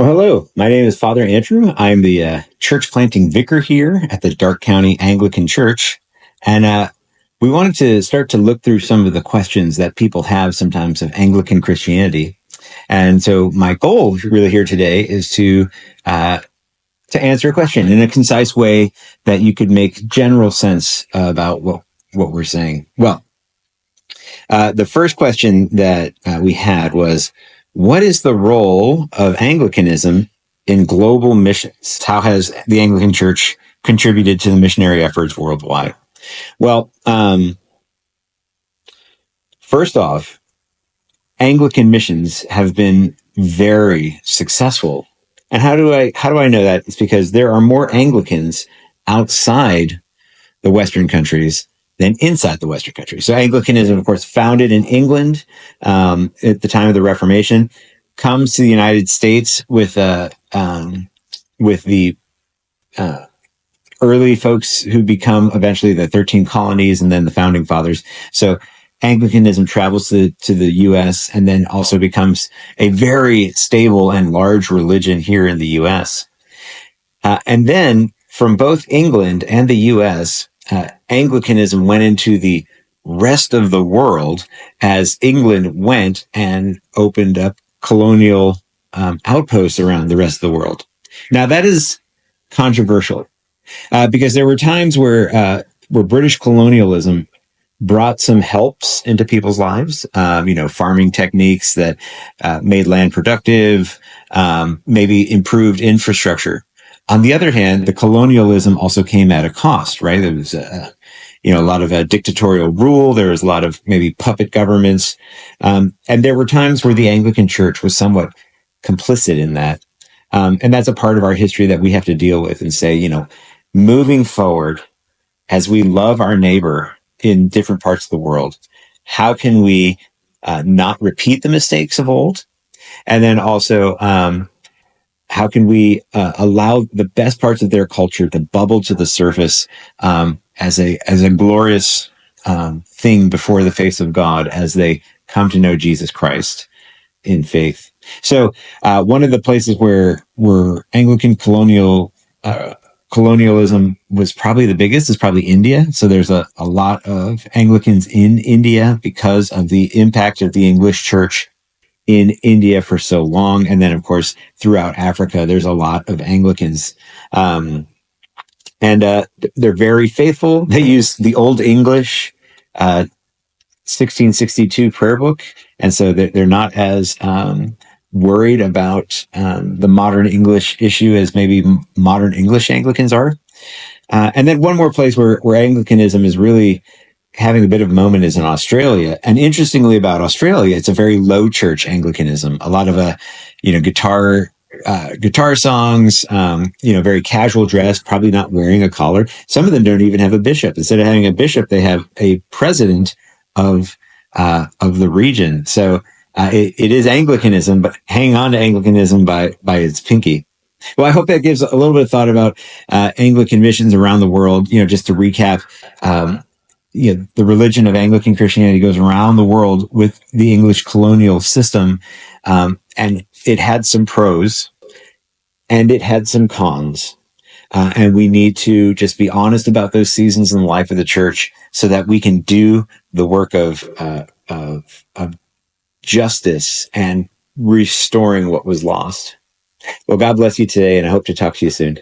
Well, hello. My name is Father Andrew. I'm the church planting vicar here at the Darke County Anglican Church. And we wanted to start to look through some of the questions that people have sometimes of Anglican Christianity. And so my goal really here today is to answer a question in a concise way that you could make general sense about what we're saying. Well, the first question that we had was, what is the role of Anglicanism in global missions? How has the Anglican Church contributed to the missionary efforts worldwide? Well, first off, Anglican missions have been very successful. And how do I know that? It's because there are more Anglicans outside the Western countries than inside the Western countries. So Anglicanism, of course, founded in England at the time of the Reformation, comes to the United States with the early folks who become eventually the 13 colonies and then the founding fathers. So Anglicanism travels to the U.S. and then also becomes a very stable and large religion here in the U.S. And then from both England and the U.S., Anglicanism went into the rest of the world as England went and opened up colonial outposts around the rest of the world. Now, that is controversial because there were times where British colonialism brought some helps into people's lives, farming techniques that made land productive, maybe improved infrastructure. On the other hand, the colonialism also came at a cost, right? There was a lot of dictatorial rule. There was a lot of maybe puppet governments. And there were times where the Anglican Church was somewhat complicit in that. And that's a part of our history that we have to deal with and say, moving forward, as we love our neighbor in different parts of the world, how can we not repeat the mistakes of old? And then also, how can we allow the best parts of their culture to bubble to the surface as a glorious thing before the face of God as they come to know Jesus Christ in faith? So one of the places where Anglican colonialism was probably the biggest is probably India. So there's a lot of Anglicans in India because of the impact of the English church in India for so long. And then, of course, throughout Africa, there's a lot of Anglicans. And they're very faithful. They use the Old English 1662 prayer book. And so they're not as worried about the modern English issue as maybe modern English Anglicans are. And then one more place where Anglicanism is really having a bit of a moment is in Australia. And interestingly about Australia, it's a very low church Anglicanism. A lot of guitar songs, very casual dress, probably not wearing a collar. Some of them don't even have a bishop. Instead of having a bishop, they have a president of the region. So it is Anglicanism, but hang on to Anglicanism by its pinky. Well, I hope that gives a little bit of thought about Anglican missions around the world. Just to recap, the religion of Anglican Christianity goes around the world with the English colonial system, and it had some pros and it had some cons. And we need to just be honest about those seasons in the life of the church so that we can do the work of justice and restoring what was lost. Well, God bless you today, and I hope to talk to you soon.